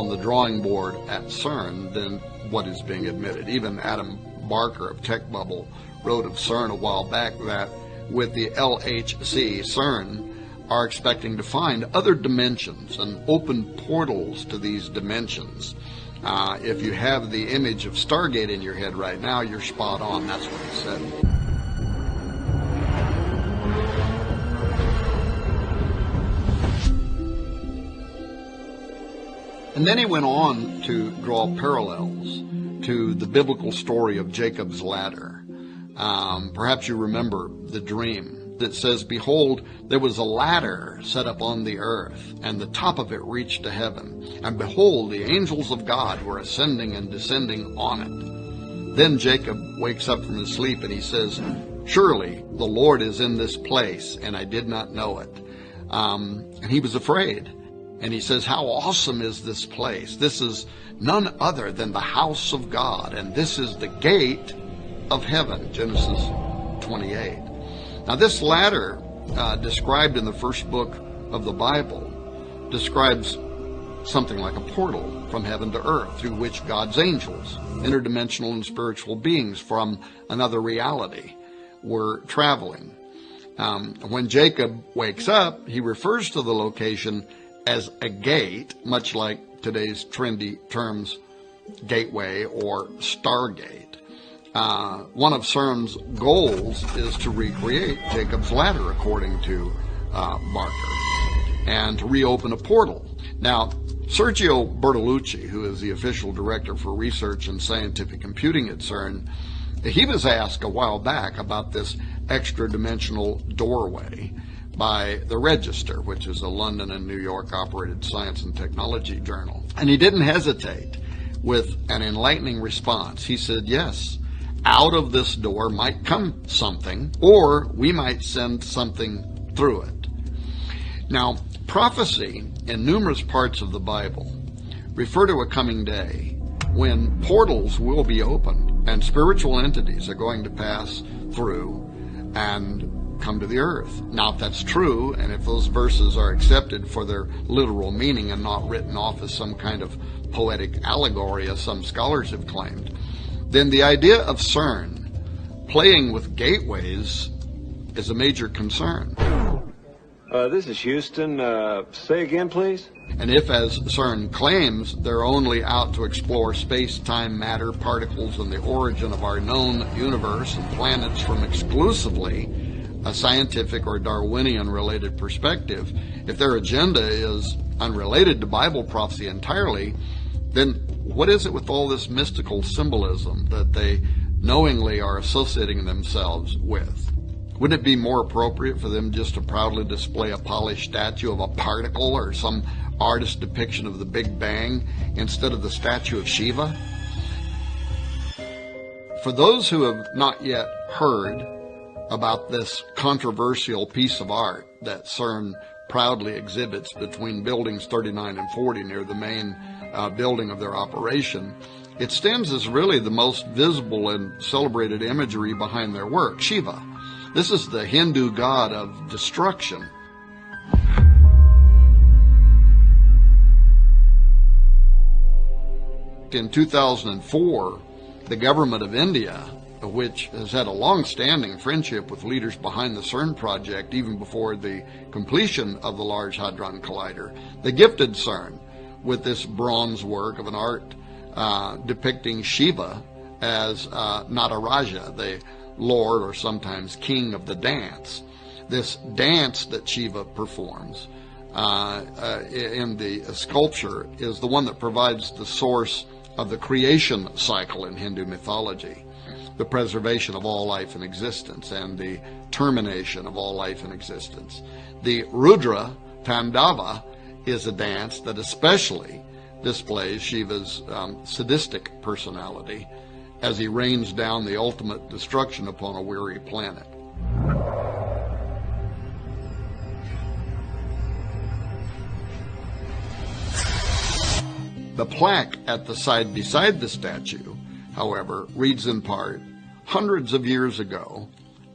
on the drawing board at CERN than what is being admitted. Even Adam Barker of Tech Bubble wrote of CERN a while back that with the LHC, CERN are expecting to find other dimensions and open portals to these dimensions. If you have the image of Stargate in your head right now, you're spot on. That's what he said. And then he went on to draw parallels to the biblical story of Jacob's ladder. Perhaps you remember the dream that says, "Behold, there was a ladder set up on the earth, and the top of it reached to heaven. And behold, the angels of God were ascending and descending on it." Then Jacob wakes up from his sleep and he says, "Surely the Lord is in this place, and I did not know it." And he was afraid. And he says, "How awesome is this place? This is none other than the house of God, and this is the gate of heaven." Genesis 28. Now this ladder, described in the first book of the Bible, describes something like a portal from heaven to earth through which God's angels, interdimensional and spiritual beings from another reality, were traveling. When Jacob wakes up, he refers to the location as a gate, much like today's trendy terms gateway or Stargate. One of CERN's goals is to recreate Jacob's ladder, according to Barker, and to reopen a portal. Now, Sergio Bertolucci, who is the official director for research and scientific computing at CERN, he was asked a while back about this extra-dimensional doorway by the Register, which is a London and New York operated science and technology journal. And he didn't hesitate with an enlightening response. He said, "Yes, out of this door might come something, or we might send something through it." Now, prophecy in numerous parts of the Bible refer to a coming day when portals will be opened and spiritual entities are going to pass through and come to the earth. Now, if that's true, and if those verses are accepted for their literal meaning and not written off as some kind of poetic allegory, as some scholars have claimed, then the idea of CERN playing with gateways is a major concern. This is Houston. Say again, please? And if, as CERN claims, they're only out to explore space-time, matter, particles, and the origin of our known universe and planets from exclusively a scientific or Darwinian-related perspective, if their agenda is unrelated to Bible prophecy entirely, then what is it with all this mystical symbolism that they knowingly are associating themselves with? Wouldn't it be more appropriate for them just to proudly display a polished statue of a particle or some artist depiction of the Big Bang instead of the statue of Shiva? For those who have not yet heard about this controversial piece of art that CERN proudly exhibits between buildings 39 and 40 near the main building of their operation, it stands as really the most visible and celebrated imagery behind their work, Shiva. This is the Hindu god of destruction. In 2004, the government of India, which has had a long-standing friendship with leaders behind the CERN project even before the completion of the Large Hadron Collider, they gifted CERN with this bronze work of an art depicting Shiva as Nataraja, the lord or sometimes king of the dance. This dance that Shiva performs in the sculpture is the one that provides the source of the creation cycle in Hindu mythology, the preservation of all life in existence and the termination of all life in existence. The Rudra Tandava is a dance that especially displays Shiva's sadistic personality as he rains down the ultimate destruction upon a weary planet. The plaque at the side beside the statue, however, reads in part, "Hundreds of years ago,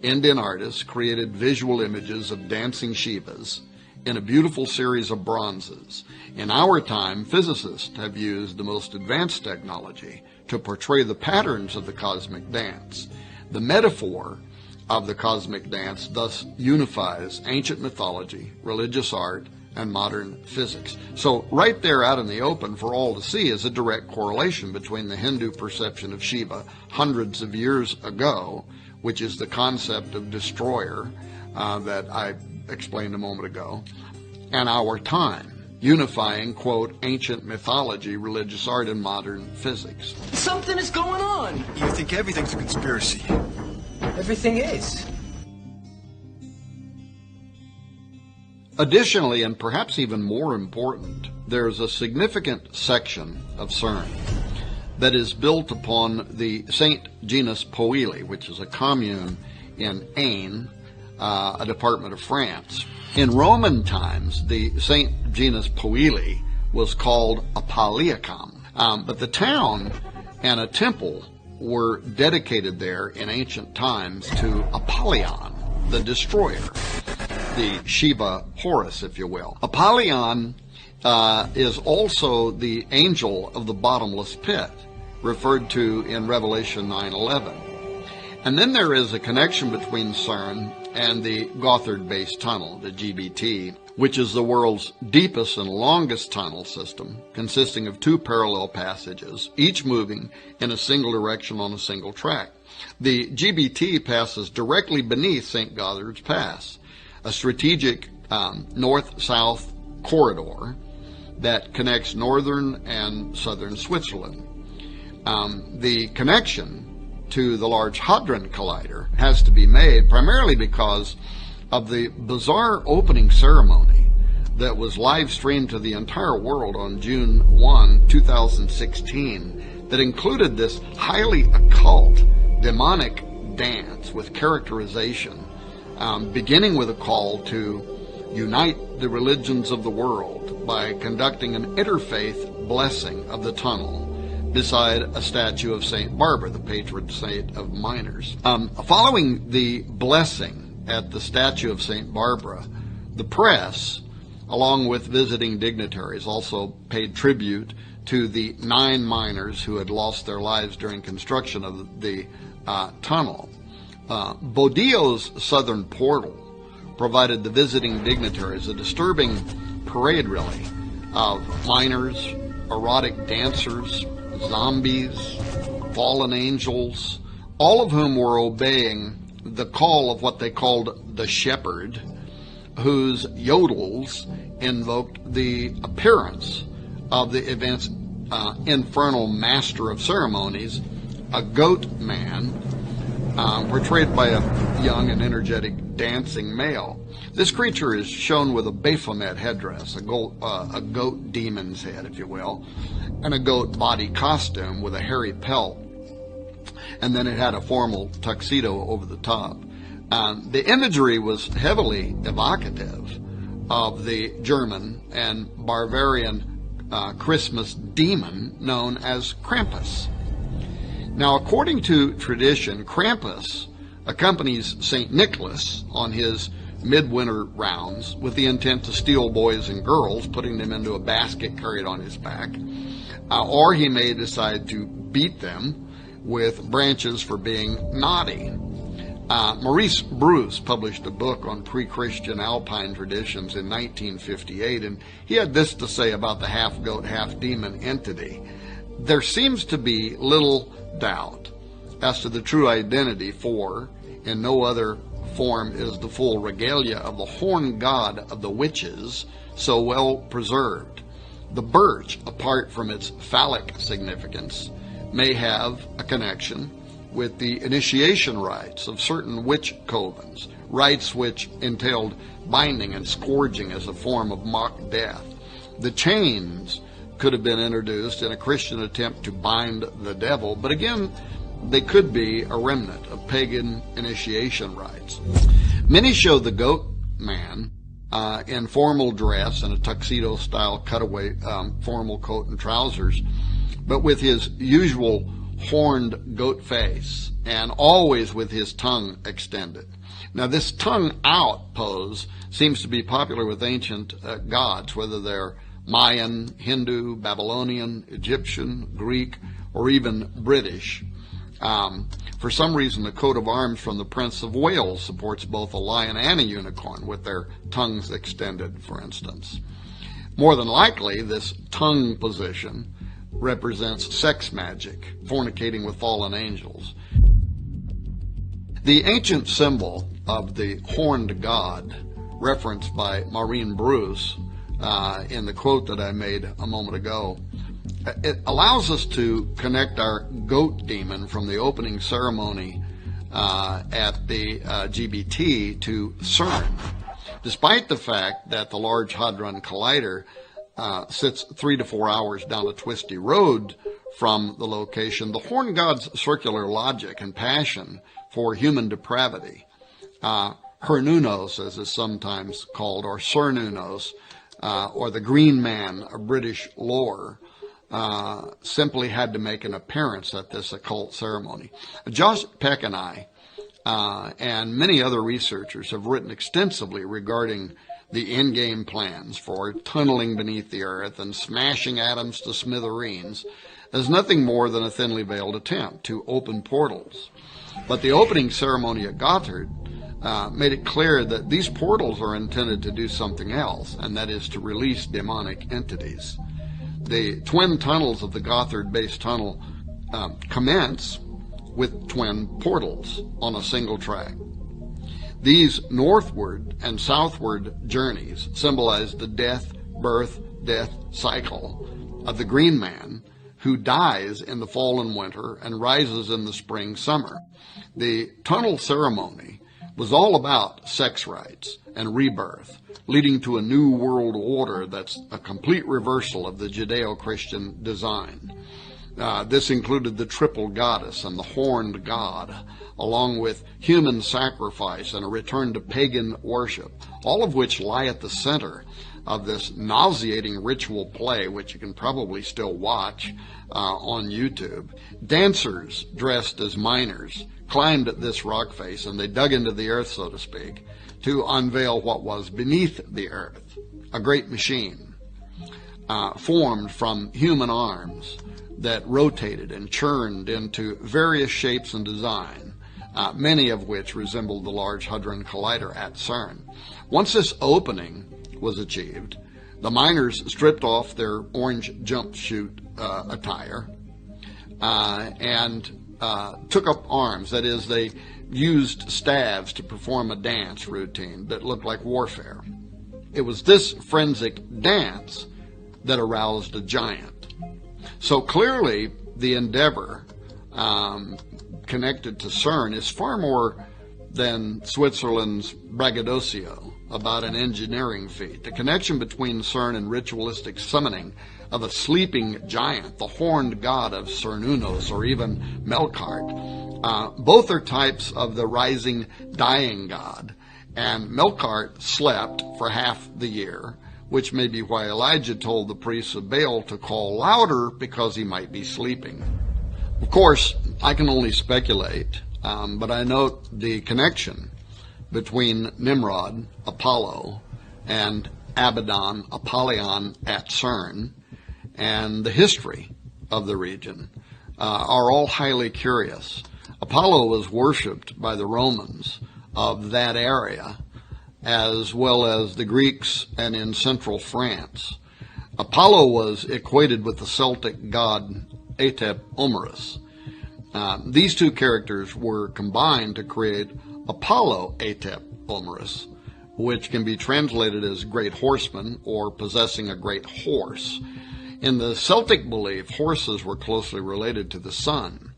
Indian artists created visual images of dancing Shivas in a beautiful series of bronzes. In our time, physicists have used the most advanced technology to portray the patterns of the cosmic dance. The metaphor of the cosmic dance thus unifies ancient mythology, religious art, and modern physics. So right there out in the open for all to see is a direct correlation between the Hindu perception of Shiva hundreds of years ago, which is the concept of destroyer that I explained a moment ago, and our time, unifying, quote, ancient mythology, religious art, and modern physics. Something is going on. You think everything's a conspiracy? Everything is. Additionally, and perhaps even more important, there's a significant section of CERN that is built upon the Saint Genus Poili, which is a commune in Ain, a department of France. In Roman times, the Saint Genus Poili was called Apaliacum, but the town and a temple were dedicated there in ancient times to Apollyon, the destroyer, the Shiva Horus, if you will. Apollyon is also the angel of the bottomless pit, referred to in Revelation 9:11. And then there is a connection between CERN and the Gothard Base Tunnel, the GBT, which is the world's deepest and longest tunnel system, consisting of two parallel passages, each moving in a single direction on a single track. The GBT passes directly beneath St. Gothard's Pass, a strategic north-south corridor that connects northern and southern Switzerland. The connection to the Large Hadron Collider has to be made primarily because of the bizarre opening ceremony that was live streamed to the entire world on June 1, 2016, that included this highly occult, demonic dance with characterization, beginning with a call to unite the religions of the world by conducting an interfaith blessing of the tunnel beside a statue of St. Barbara, the patron saint of miners. Following the blessing at the statue of St. Barbara, the press, along with visiting dignitaries, also paid tribute to the 9 miners who had lost their lives during construction of the tunnel. Bodio's southern portal provided the visiting dignitaries a disturbing parade, really, of miners, erotic dancers, zombies, fallen angels, all of whom were obeying the call of what they called the shepherd, whose yodels invoked the appearance of the event's infernal master of ceremonies, a goat man, portrayed by a young and energetic dancing male. This creature is shown with a Baphomet headdress, a goat demon's head, if you will, and a goat body costume with a hairy pelt, and then it had a formal tuxedo over the top. The imagery was heavily evocative of the German and Bavarian Christmas demon known as Krampus. Now, according to tradition, Krampus accompanies St. Nicholas on his midwinter rounds with the intent to steal boys and girls, putting them into a basket carried on his back, or he may decide to beat them with branches for being naughty. Maurice Bruce published a book on pre-Christian Alpine traditions in 1958, and he had this to say about the half-goat, half-demon entity. There seems to be little doubt as to the true identity, for in no other form is the full regalia of the horn god of the witches so well preserved. The birch, apart from its phallic significance, may have a connection with the initiation rites of certain witch covens, rites which entailed binding and scourging as a form of mock death. The chains could have been introduced in a Christian attempt to bind the devil, but again, they could be a remnant of pagan initiation rites. Many show the goat man in formal dress and a tuxedo-style cutaway formal coat and trousers, but with his usual horned goat face and always with his tongue extended. Now, this tongue out pose seems to be popular with ancient gods, whether they're Mayan, Hindu, Babylonian, Egyptian, Greek, or even British. For some reason, the coat of arms from the Prince of Wales supports both a lion and a unicorn with their tongues extended, for instance. More than likely, this tongue position represents sex magic, fornicating with fallen angels. The ancient symbol of the horned god, referenced by Maureen Bruce in the quote that I made a moment ago, it allows us to connect our goat demon from the opening ceremony at the GBT to CERN. Despite the fact that the Large Hadron Collider sits 3 to 4 hours down a twisty road from the location, the horn god's circular logic and passion for human depravity, Hernunos, as is sometimes called, or Cernunos, or the Green Man of British lore, simply had to make an appearance at this occult ceremony. Josh Peck and I and many other researchers have written extensively regarding the in-game plans for tunneling beneath the earth and smashing atoms to smithereens as nothing more than a thinly veiled attempt to open portals. But the opening ceremony at Gotthard made it clear that these portals are intended to do something else, and that is to release demonic entities. The twin tunnels of the Gotthard base tunnel commence with twin portals on a single track. These northward and southward journeys symbolize the death cycle of the Green Man, who dies in the fall and winter and rises in the spring summer. The tunnel ceremony was all about sex rights and rebirth, leading to a new world order that's a complete reversal of the Judeo-Christian design. This included the triple goddess and the horned god, along with human sacrifice and a return to pagan worship, all of which lie at the center of this nauseating ritual play, which you can probably still watch on YouTube. Dancers dressed as miners climbed at this rock face, and they dug into the earth, so to speak, to unveil what was beneath the earth, a great machine formed from human arms that rotated and churned into various shapes and design, many of which resembled the Large Hadron Collider at CERN. Once this opening was achieved, the miners stripped off their orange jumpsuit attire and took up arms. That is, they used staves to perform a dance routine that looked like warfare. It was this forensic dance that aroused a giant. So clearly, the endeavor connected to CERN is far more than Switzerland's braggadocio about an engineering feat. The connection between CERN and ritualistic summoning of a sleeping giant, the horned god of Cernunnos, or even Melkart, both are types of the rising dying god. And Melkart slept for half the year, which may be why Elijah told the priests of Baal to call louder, because he might be sleeping. Of course, I can only speculate, but I note the connection between Nimrod, Apollo, and Abaddon, Apollyon at CERN, and the history of the region are all highly curious. Apollo was worshipped by the Romans of that area, as well as the Greeks and in central France. Apollo was equated with the Celtic god Atep Omerus. These two characters were combined to create Apollo Atep Omerus, which can be translated as great horseman or possessing a great horse. In the Celtic belief, horses were closely related to the sun.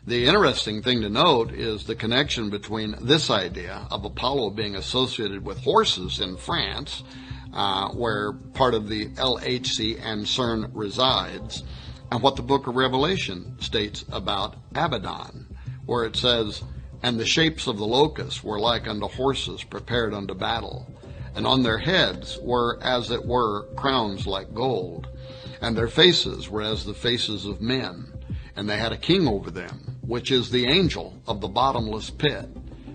The interesting thing to note is the connection between this idea of Apollo being associated with horses in France, where part of the LHC and CERN resides, and what the book of Revelation states about Abaddon, where it says, "And the shapes of the locusts were like unto horses prepared unto battle, and on their heads were as it were crowns like gold, and their faces were as the faces of men, and they had a king over them, which is the angel of the bottomless pit,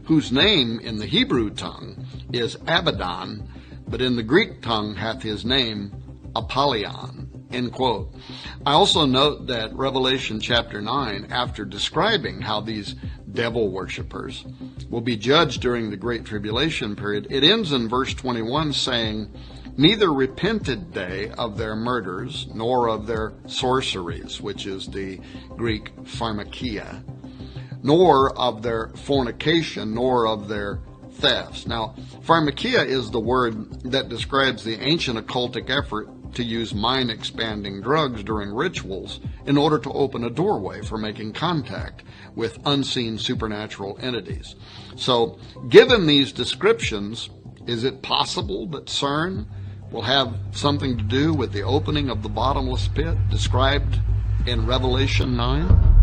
whose name in the Hebrew tongue is Abaddon, but in the Greek tongue hath his name Apollyon. End quote. I also note that Revelation chapter 9, after describing how these devil worshippers will be judged during the Great Tribulation period, it ends in verse 21 saying, neither repented they of their murders, nor of their sorceries, which is the Greek pharmakia, nor of their fornication, nor of their thefts. Now, pharmakia is the word that describes the ancient occultic effort to use mind-expanding drugs during rituals in order to open a doorway for making contact with unseen supernatural entities. So, given these descriptions, is it possible that CERN will have something to do with the opening of the bottomless pit described in Revelation 9?